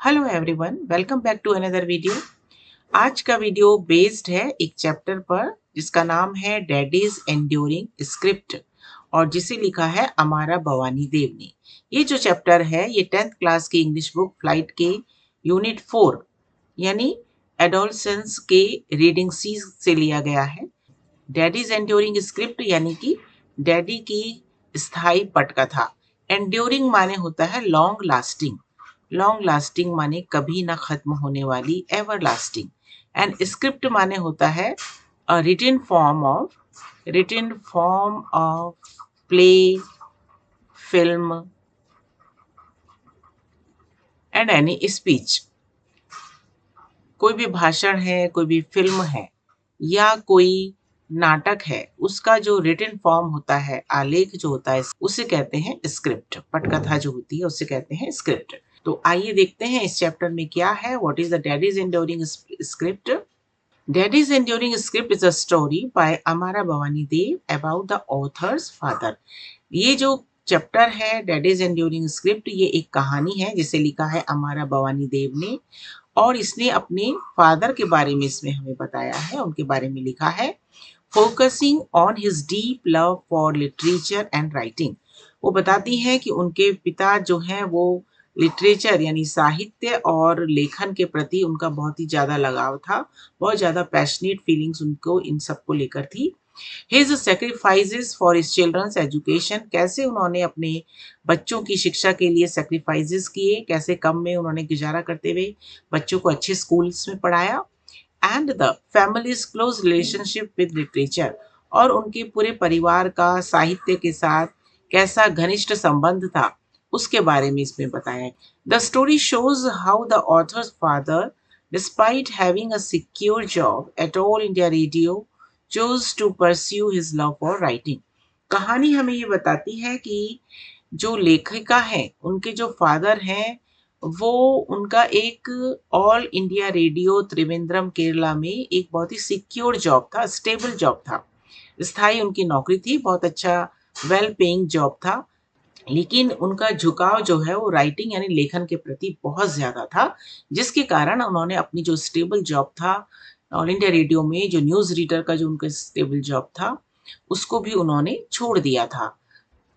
Hello everyone, welcome back to another video. आज का video based है एक चैप्टर पर जिसका नाम है डैडीज एंड्योरिंग स्क्रिप्ट और जिसे लिखा है अमारा भवानी देव ने। ये जो चैप्टर है ये 10th क्लास की इंग्लिश बुक फ्लाइट के यूनिट 4 यानी एडोलसेंस के रीडिंग सी से लिया गया है। डैडीज एंड्योरिंग स्क्रिप्ट यानी कि डैडी की स्थायी पटकथा। एंड्योरिंग माने होता है लॉन्ग लास्टिंग, लॉन्ग लास्टिंग माने कभी ना खत्म होने वाली, एवर लास्टिंग। एंड स्क्रिप्ट माने होता है रिटिन form of play, film and any speech. कोई भी भाषण है, कोई भी फिल्म है या कोई नाटक है, उसका जो रिटन फॉर्म होता है, आलेख जो होता है, उसे कहते हैं स्क्रिप्ट। पटकथा जो होती है उसे कहते हैं स्क्रिप्ट। तो आइए देखते हैं इस चैप्टर में क्या है। What is the daddies enduring script? Daddy's Enduring Script is a story by Amara Bhavani Dev about the author's father. ये जो चैप्टर है डैडीज एंड्योरिंग स्क्रिप्ट, ये एक कहानी है जिसे लिखा है अमारा भवानी देव ने और इसने अपने फादर के बारे में इसमें हमें बताया है, उनके बारे में लिखा है। Focusing on his deep love for literature and writing. वो बताती हैं कि उनके पिता जो हैं वो लिटरेचर यानी साहित्य और लेखन के प्रति उनका बहुत ही ज़्यादा लगाव था, बहुत ज़्यादा पैशनेट फीलिंग्स उनको इन सब को लेकर थी। His sacrifices for his childrens education, कैसे उन्होंने अपने बच्चों की शिक्षा के लिए सेक्रीफाइसेस किए, कैसे कम में उन्होंने गुजारा करते हुए बच्चों को अच्छे स्कूल्स में पढ़ाया। And the families close relationship with literature, और उनके पूरे परिवार का साहित्य के साथ कैसा घनिष्ठ संबंध था उसके बारे में इसमें बताया है। The story shows how the author's father, despite having a secure job at All India Radio, chose to pursue his love for writing. कहानी हमें ये बताती है कि जो लेखिका है, उनके जो फादर हैं, वो उनका एक all India radio Trivandrum Kerala में एक बहुत ही सिक्योर जॉब था, स्टेबल जॉब था, स्थायी उनकी नौकरी थी, बहुत अच्छा वेल पेइंग जॉब था। लेकिन उनका झुकाव जो है वो राइटिंग यानी लेखन के प्रति बहुत ज़्यादा था, जिसके कारण उन्होंने अपनी जो स्टेबल जॉब था ऑल इंडिया रेडियो में, जो न्यूज़ रीडर का जो उनका स्टेबल जॉब था, उसको भी उन्होंने छोड़ दिया था।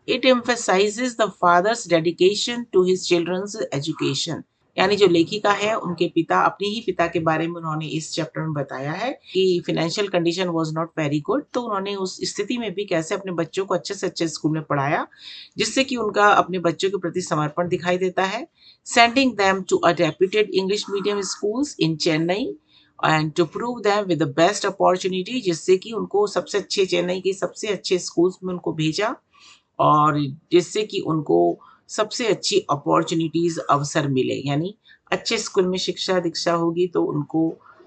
It emphasizes the father's dedication to his childrens education, यानी जो लेखिका है उनके पिता, अपने ही पिता के बारे में उन्होंने इस चैप्टर में बताया है कि financial condition was not very good, तो उन्होंने उस स्थिति में भी कैसे अपने बच्चों को अच्छे से अच्छे स्कूल में पढ़ाया, जिससे कि उनका अपने बच्चों के प्रति समर्पण दिखाई देता है। Sending them to a reputed English medium schools in Chennai and to prove them with the best opportunity, जिससे कि उनको सबसे अच्छे, चेन्नई के सबसे अच्छे स्कूल्स में उनको भेजा और जिससे कि उनको सबसे अच्छी अपॉर्चुनिटीज़, अवसर मिले। यानी अच्छे स्कूल में शिक्षा दीक्षा होगी तो उनको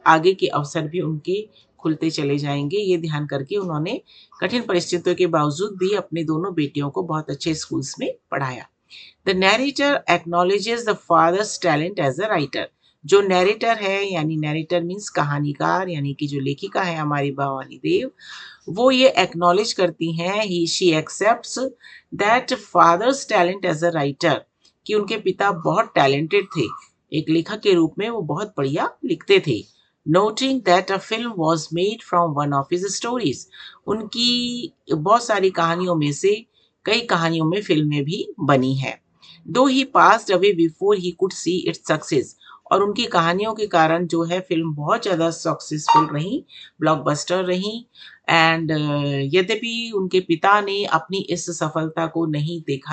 आगे के अवसर भी उनके खुलते चले जाएँगे। ये ध्यान करके उन्होंने कठिन परिस्थितियों के बावजूद भी अपनी दोनों बेटियों को बहुत अच्छे स्कूल्स में पढ़ाया। The narrator acknowledges the father's talent as a writer. जो नैरेटर है यानी नैरेटर मीन्स कहानीकार, यानी कि जो लेखिका है हमारी भवानी देव, वो ये एक्नॉलेज करती हैं, ही she accepts that father's talent as a writer, कि उनके पिता बहुत टैलेंटेड थे, एक लेखक के रूप में वो बहुत बढ़िया लिखते थे। Noting that a film was made from one of his stories, उनकी बहुत सारी कहानियों में से कई कहानियों में फिल्में भी बनी हैं। Though he passed away before he could see its success, और उनकी कहानियों के कारण जो है फिल्म बहुत ज़्यादा सक्सेसफुल रही, ब्लॉकबस्टर रही। एंड यद्यपि उनके पिता ने अपनी इस सफलता को नहीं देख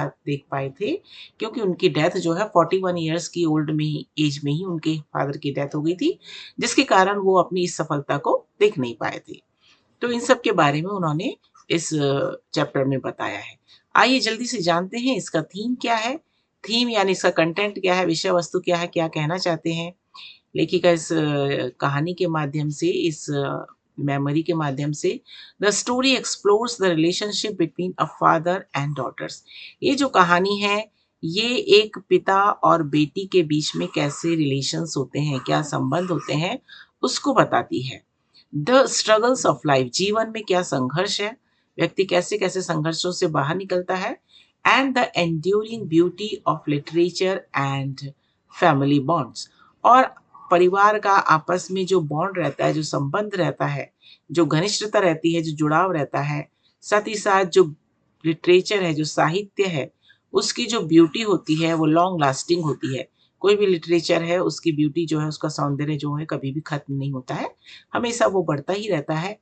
पाए थे, क्योंकि उनकी डेथ जो है 41 ईयर्स की ओल्ड में ही, एज में ही उनके फादर की डेथ हो गई थी, जिसके कारण वो अपनी इस सफलता को देख नहीं पाए थे। तो इन सब के बारे में उन्होंने इस चैप्टर में बताया है। आइए जल्दी से जानते हैं इसका थीम क्या है। थीम यानी इसका कंटेंट क्या है, विषय वस्तु क्या है, क्या कहना चाहते हैं लेखिका इस कहानी के माध्यम से, इस मेमोरी के माध्यम से। The story explores the relationship between a father and daughters. ये जो कहानी है ये एक पिता और बेटी के बीच में कैसे रिलेशंस होते हैं, क्या संबंध होते हैं, उसको बताती है। द स्ट्रगल्स ऑफ लाइफ, जीवन में क्या संघर्ष है, व्यक्ति कैसे कैसे संघर्षों से बाहर निकलता है। And the enduring beauty of literature and family bonds. और परिवार का आपस में जो बॉन्ड रहता है, जो संबंध रहता है, जो घनिष्ठता रहती है, जो जुड़ाव रहता है, साथ ही साथ जो लिटरेचर है, जो साहित्य है, उसकी जो ब्यूटी होती है वो लॉन्ग लास्टिंग होती है। कोई भी लिटरेचर है, उसकी ब्यूटी जो है, उसका सौंदर्य जो है कभी भी खत्म नहीं होता है, हमेशा वो बढ़ता ही रहता है।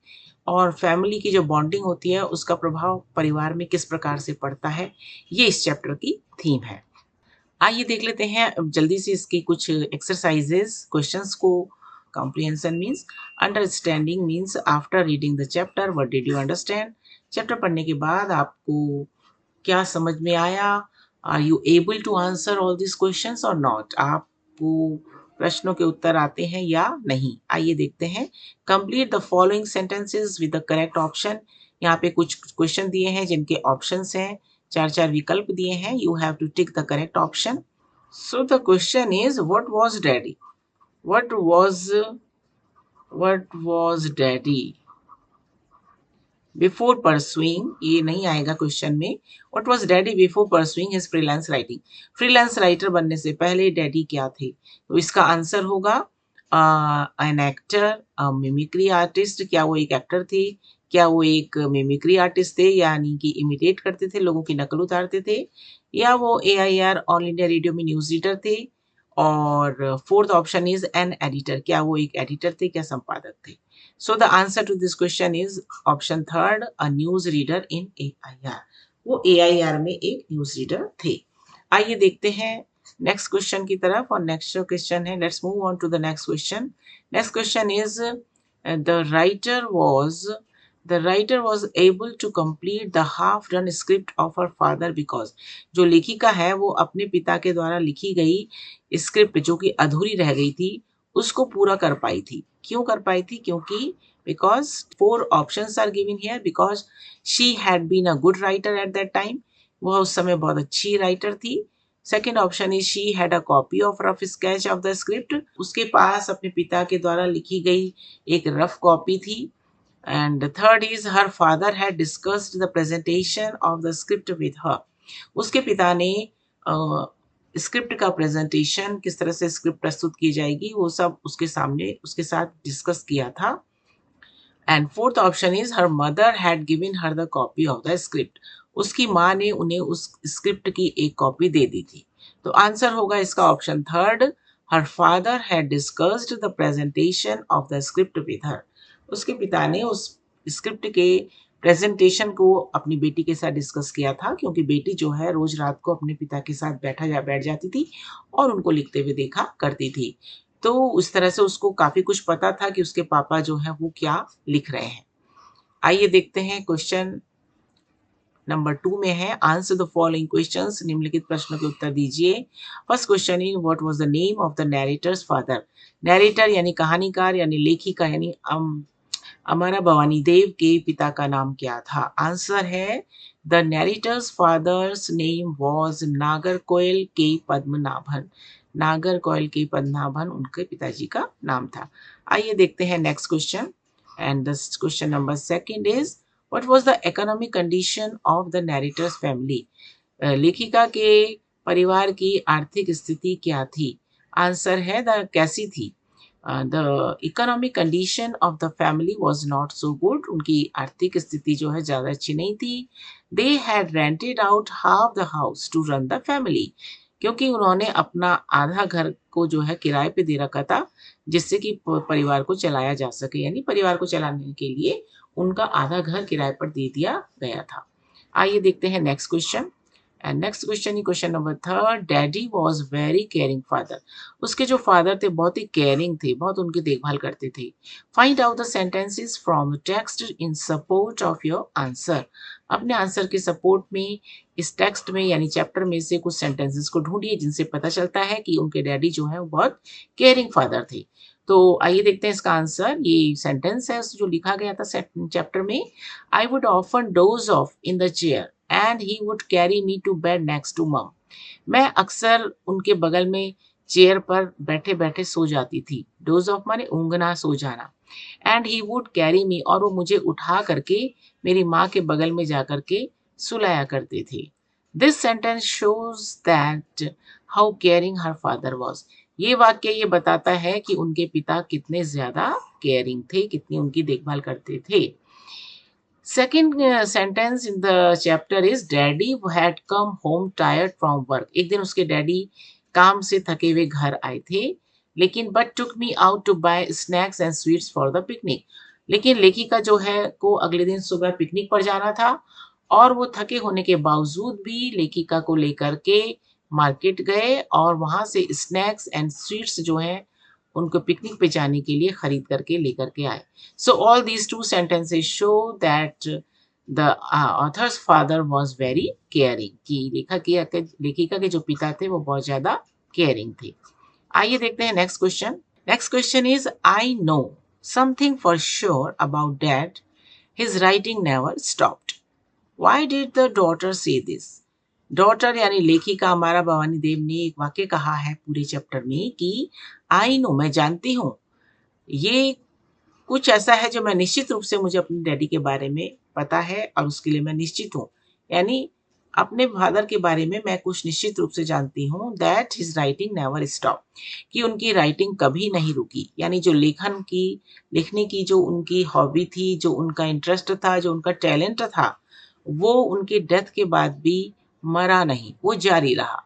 और फैमिली की जो बॉन्डिंग होती है उसका प्रभाव परिवार में किस प्रकार से पड़ता है, ये इस चैप्टर की थीम है। आइए देख लेते हैं अब जल्दी से इसके कुछ एक्सरसाइजेस क्वेश्चंस को। Comprehension means understanding means after reading the chapter what did you understand. Chapter पढ़ने के बाद आपको क्या समझ में आया। Are you able to answer all this questions और नॉट, आपको प्रश्नों के उत्तर आते हैं या नहीं। आइए देखते हैं। Complete the following sentences with the correct option. यहाँ पे कुछ क्वेश्चन दिए हैं जिनके ऑप्शंस हैं, चार चार विकल्प दिए हैं। You have to tick the correct option. So the question is what was daddy, what was daddy before pursuing, ये नहीं आएगा क्वेश्चन में। What was daddy before pursuing his freelance writing, freelance writer बनने से पहले डैडी क्या थे। तो इसका आंसर होगा एन एक्टर, मिमिक्री आर्टिस्ट। क्या वो एक एक्टर थे, क्या वो एक मिमिक्री आर्टिस्ट थे, यानी कि इमिटेट करते थे, लोगों की नकल उतारते थे, या वो AIR ऑल इंडिया रेडियो में न्यूज रीडर थे। और fourth option is an editor, क्या वो एक एडिटर थे, क्या संपादक थे। So the answer to this question is option third, a news reader in AIR. वो AIR में एक न्यूज रीडर थे। आइए देखते हैं नेक्स्ट क्वेश्चन की तरफ। और नेक्स्ट जो क्वेश्चन है, let's move on to the next question. Next question is the writer was the writer was able to complete the half done script of her father because, जो लेखिका है वो अपने पिता के द्वारा लिखी गई स्क्रिप्ट जो कि अधूरी रह गई थी उसको पूरा कर पाई थी। क्यों कर पाई थी? क्योंकि because four options are given here. Because she had been a good writer at that time, वह उस समय बहुत अच्छी राइटर थी। Second option is she had a copy of rough sketch of the script, उसके पास अपने पिता के द्वारा लिखी गई एक रफ कॉपी थी। And third is her father had discussed the presentation of the script with her, उसके पिता ने स्क्रिप्ट का प्रेजेंटेशन, किस तरह से स्क्रिप्ट प्रस्तुत की जाएगी, वो सब उसके सामने उसके साथ डिस्कस किया था। And fourth option is her mother had given her the copy of the script, उसकी माँ ने उन्हें उस स्क्रिप्ट की एक कॉपी दे दी थी। तो आंसर होगा इसका option third, her father had discussed the presentation of the script with her, उसके पिता ने उस स्क्रिप्ट के प्रेजेंटेशन को अपनी बेटी के साथ डिस्कस किया था, क्योंकि बेटी जो है रोज रात को अपने पिता के साथ बैठ जाती थी और उनको लिखते हुए देखा करती थी। तो उस तरह से उसको काफी कुछ पता था कि उसके पापा जो है वो क्या लिख रहे हैं। आइए देखते हैं क्वेश्चन नंबर 2 में है, आंसर द फॉलोइंग क्वेश्चंस, निम्नलिखित प्रश्नों के उत्तर दीजिए। First question is what was the name of the narrator's father, narrator यानी कहानीकार यानी लेखिका यानी अमरा भवानी देव के पिता का नाम क्या था। आंसर है the नैरेटर्स father's name was Nagercoil के पद्मनाभन, नागरकोयल के पद्मनाभन उनके पिताजी का नाम था। आइए देखते हैं next question. And the question number second is what was the economic condition of the narrator's family, लेखिका के परिवार की आर्थिक स्थिति क्या थी। आंसर है द कैसी थी, the economic condition of the family was not so good, उनकी आर्थिक स्थिति जो है ज़्यादा अच्छी नहीं थी। They had rented out half the house to run the family, क्योंकि उन्होंने अपना आधा घर को जो है किराए पे दे रखा था जिससे कि परिवार को चलाया जा सके, यानी परिवार को चलाने के लिए उनका आधा घर किराए पर दे दिया गया था। आइए देखते हैं next question. And next question, question number third, daddy was very caring father, उसके जो फादर थे बहुत ही केयरिंग थे, बहुत उनकी देखभाल करते थे। Find out the sentences from text in support of your answer, अपने आंसर के सपोर्ट में इस टेक्स्ट में यानी चैप्टर में से कुछ सेंटेंसेस को ढूंढिए जिनसे पता चलता है कि उनके डैडी जो है वो बहुत केयरिंग फादर थे। तो आइए देखते हैं इसका आंसर। ये सेंटेंस है जो लिखा गया था चैप्टर में, I would often doze off in the chair and he would carry me to bed next to mum, मैं अक्सर उनके बगल में चेयर पर बैठे बैठे सो जाती थी, डोज ऑफ माने ऊँघना, सो जाना। एंड ही वुड कैरी मी, और वो मुझे उठा करके मेरी माँ के बगल में जा करके सुलाया करते थे। This sentence shows that how caring her father was. ये वाक्य ये बताता है कि उनके पिता कितने ज्यादा केयरिंग थे, कितनी उनकी देखभाल करते थे। Second sentence in the chapter is daddy had come home tired from work. एक दिन उसके डैडी काम से थके हुए घर आए थे, लेकिन but took me out to buy snacks and sweets for the picnic. लेकिन लेखिका जो है को अगले दिन सुबह पिकनिक पर जाना था, और वो थके होने के बावजूद भी लेखिका को लेकर के मार्केट गए और वहां से स्नैक्स एंड स्वीट्स जो है उनको पिकनिक पे जाने के लिए खरीद करके लेकर के आए। So all these two sentences show that the author's father was very caring, कि लेखिका के जो पिता थे वो बहुत ज्यादा केयरिंग थे। आइए देखते हैं next question. Next question is I know something for sure about dad, his writing never stopped. Why did the daughter से दिस। डॉटर यानी लेखिका हमारा भवानी देव ने एक वाक्य कहा है पूरे चैप्टर में कि आई नो, मैं जानती हूँ, ये कुछ ऐसा है जो मैं निश्चित रूप से मुझे अपने डैडी के बारे में पता है और उसके लिए मैं निश्चित हूँ। यानी अपने फादर के बारे में मैं कुछ निश्चित रूप से जानती हूँ। That his writing never stop, कि उनकी राइटिंग कभी नहीं रुकी। यानी जो लिखने की जो उनकी हॉबी थी, जो उनका इंटरेस्ट था, जो उनका टैलेंट था, वो उनके डेथ के बाद भी मरा नहीं, वो जारी रहा।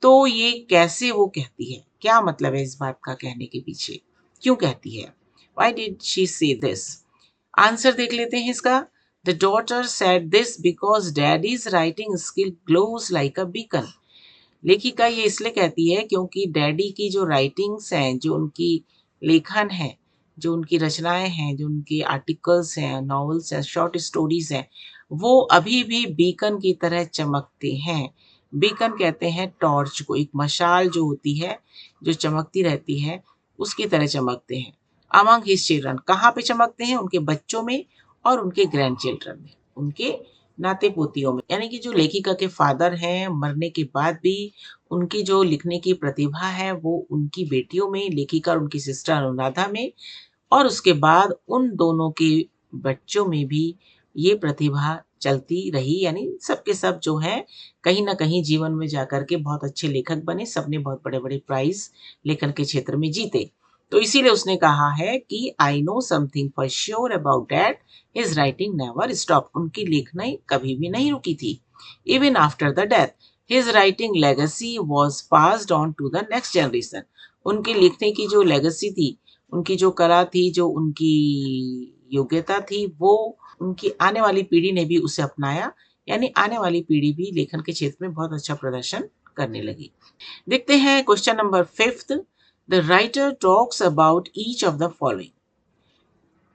तो ये कैसे वो कहती है, क्या मतलब है इस बात का कहने के पीछे, क्यों कहती है, why did she say this? Answer देख लेते हैं इसका। The daughter said this because daddy's writing skill glows like a beacon. लेखिका ये इसलिए कहती है क्योंकि डैडी की जो राइटिंग्स हैं, जो उनकी लेखन है, जो उनकी रचनाएं हैं, जो उनके आर्टिकल्स हैं, नॉवेल्स हैं, शॉर्ट स्टोरीज हैं, वो अभी भी बीकन की तरह चमकते हैं। बीकन कहते हैं टॉर्च को, एक मशाल जो होती है, जो चमकती रहती है, उसकी तरह चमकते हैं। अमंग हिज चिल्ड्रन, कहाँ पे चमकते हैं, उनके बच्चों में और उनके ग्रैंड चिल्ड्रन में, उनके नाते पोतियों में। यानी कि जो लेखिका के फादर हैं, मरने के बाद भी उनकी जो लिखने की प्रतिभा है वो उनकी बेटियों में, लेखिका और उनकी सिस्टर अनुराधा में, और उसके बाद उन दोनों के बच्चों में भी ये प्रतिभा चलती रही। यानी सबके सब जो है कहीं ना कहीं जीवन में जाकर के बहुत अच्छे लेखक बने, सबने बहुत बड़े बड़े प्राइज लेखन के क्षेत्र में जीते। तो इसीलिए उसने कहा है कि I know something for sure about dad, his writing never stop, उनकी लेखना कभी भी नहीं रुकी थी। Even after the death his writing legacy was passed on to the next generation. उनकी लिखने की जो लेगेसी थी, उनकी जो कला थी, जो उनकी योग्यता थी, वो उनकी आने वाली पीढ़ी ने भी उसे अपनाया। यानी आने वाली पीढ़ी भी लेखन के क्षेत्र में बहुत अच्छा प्रदर्शन करने लगी। देखते हैं question number 5। The writer talks about each of the following.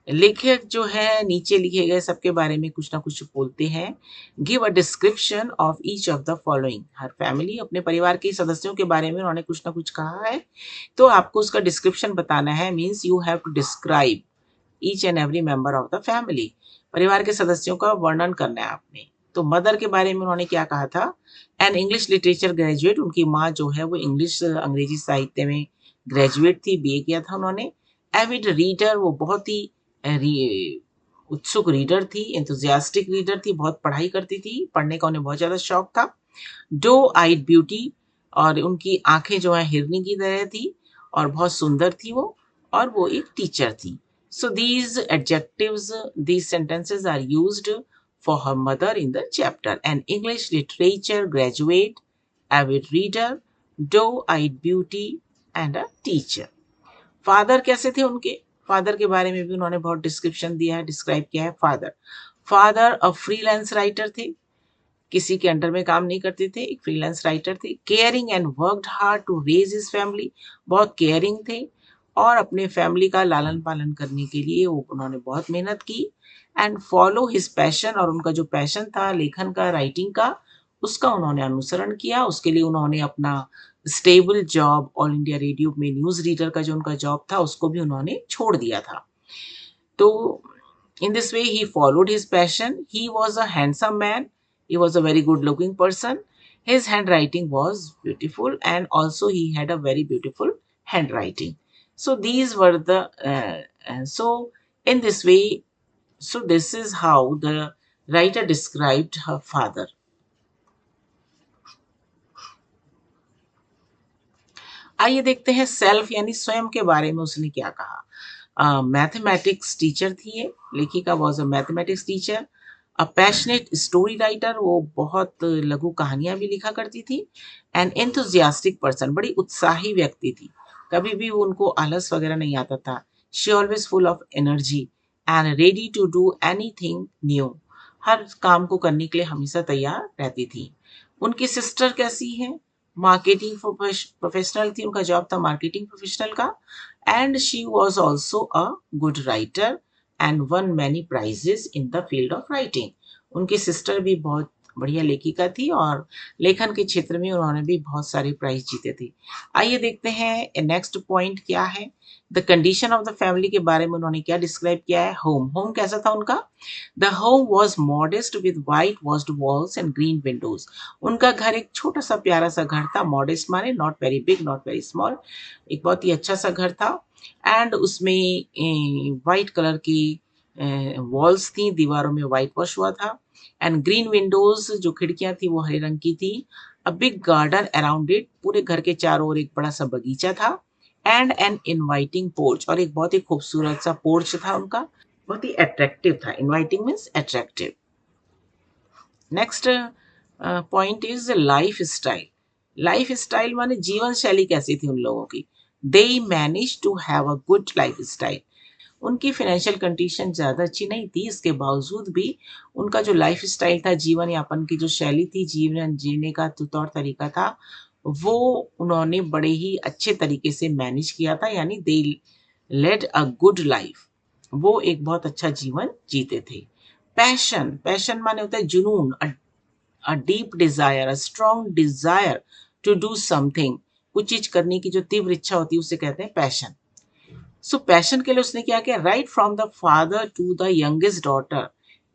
लेखक जो है नीचे लिखे गए सबके बारे में कुछ ना कुछ बोलते हैं। Give a description of each of the following. Her family, अपने परिवार के सदस्यों के बारे में उन्होंने कुछ ना कुछ कहा है, तो आपको उसका डिस्क्रिप्शन बताना है। Means you have to describe each and every member of the family. परिवार के सदस्यों का वर्णन करना है आपने। तो मदर के बारे में उन्होंने क्या कहा था, एन इंग्लिश लिटरेचर ग्रेजुएट। उनकी माँ जो है वो अंग्रेजी साहित्य में ग्रेजुएट थी, बीए किया था उन्होंने। एविड रीडर, वो बहुत ही उत्सुक रीडर थी, एंथुजियास्टिक रीडर थी, बहुत पढ़ाई करती थी, पढ़ने का उन्हें बहुत ज्यादा शौक था। डो आइड ब्यूटी, और उनकी आंखें जो है हिरनी की तरह थी और बहुत सुंदर थी वो, और वो एक टीचर थी। So these adjectives, these sentences are used for her mother in the chapter. An English literature graduate, avid reader, doe-eyed beauty, and a teacher. Father कैसे थे उनके, फादर के बारे में भी उन्होंने बहुत डिस्क्रिप्शन दिया है, डिस्क्राइब किया है। फादर अ फ्रीलांस राइटर थे, किसी के अंडर में काम नहीं करते थे, एक फ्रीलांस राइटर थे। Caring and worked hard to raise his family, बहुत केयरिंग थे और अपने फैमिली का लालन पालन करने के लिए वो उन्होंने बहुत मेहनत की। एंड फॉलो हिज पैशन, और उनका जो पैशन था लेखन का, राइटिंग का, उसका उन्होंने अनुसरण किया। उसके लिए उन्होंने अपना stable job, all India radio में न्यूज रीडर का जो उनका जॉब था उसको भी उन्होंने छोड़ दिया था। तो in this way he followed his passion. He was a handsome man, he was a very good looking person, his handwriting was beautiful, and also he had a very beautiful handwriting. So these were the so in this way, so this is how the writer described her father. आइए देखते हैं self यानी स्वयं के बारे में उसने क्या कहा। मैथमेटिक्स टीचर थी ये, लेखिका was a mathematics teacher, a passionate story writer, वो बहुत लघु कहानियां भी लिखा करती थी। एन एंथुजियास्टिक पर्सन, बड़ी उत्साही व्यक्ति थी, कभी भी उनको आलस वगैरह नहीं आता था। She always full of energy and ready to do anything new, हर काम को करने के लिए हमेशा तैयार रहती थी। उनकी सिस्टर कैसी है? मार्केटिंग प्रोफेशनल थी, उनका जॉब था मार्केटिंग प्रोफेशनल का। And she was also a good writer and won many prizes in the field of writing. उनकी सिस्टर भी बहुत बढ़िया लेखिका थी और लेखन के क्षेत्र में उन्होंने भी बहुत सारे प्राइज जीते थे। आइए देखते हैं नेक्स्ट पॉइंट क्या है। The condition of the family के बारे में उन्होंने क्या डिस्क्राइब किया है। होम, होम कैसा था उनका? The home was modest with white washed walls and green Windows. उनका घर एक छोटा सा प्यारा सा घर था, मॉडेस्ट माने not very big not very small, एक बहुत ही अच्छा सा घर था। एंड उसमें वाइट कलर की वॉल्स थी, दीवारों में वाइट वॉश हुआ था। एंड ग्रीन विंडोज, जो खिड़कियां थी वो हरे रंग की थी। A big garden around it, पूरे घर के चारों ओर एक बड़ा सा बगीचा था। एंड एन इनवाइटिंग पोर्च, और एक बहुत ही खूबसूरत सा पोर्च था उनका, बहुत ही अट्रैक्टिव था। Inviting means attractive. Next point is life style. Life style माने जीवन शैली कैसी थी उन लोगों की। They manage to have a good life style. उनकी फाइनेंशियल कंडीशन ज़्यादा अच्छी नहीं थी, इसके बावजूद भी उनका जो लाइफ स्टाइल था, जीवन यापन की जो शैली थी, जीवन जीने का जो तौर तरीका था, वो उन्होंने बड़े ही अच्छे तरीके से मैनेज किया था, यानी दे लेड अ गुड लाइफ। वो एक बहुत अच्छा जीवन जीते थे। पैशन, पैशन माने होता है जुनून, a deep desire, a strong desire to do something. कुछ चीज करने की जो तीव्र इच्छा होती है उसे कहते हैं पैशन। सो पैशन के लिए उसने क्या किया? Right from the father to the youngest daughter,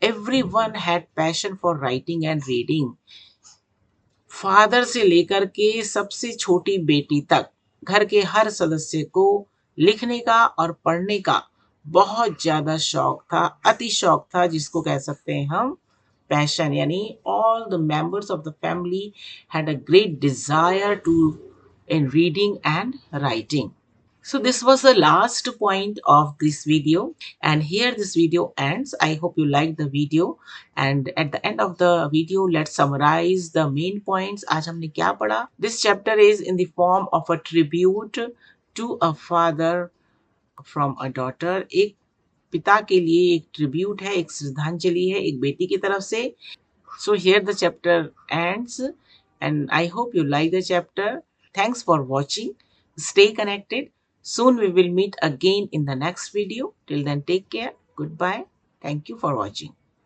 every one had passion for writing and reading. Father से लेकर के सबसे छोटी बेटी तक, घर के हर सदस्य को लिखने का और पढ़ने का बहुत ज्यादा शौक था, अति शौक था, जिसको कह सकते हैं हम पैशन। यानी all the members of the family had a great desire to in reading and writing. So this was the last point of this video, and here this video ends. I hope you liked the video, and at the end of the video let's summarize the main points. आज हमने क्या पढ़ा? This chapter is in the form of a tribute to a father from a daughter. एक पिता के लिए एक tribute है, एक श्रद्धांजलि है एक बेटी की तरफ से। So here the chapter ends, and I hope you like the chapter. Thanks for watching. Stay connected. Soon we will meet again in the next video. Till then, take care. Goodbye. Thank you for watching.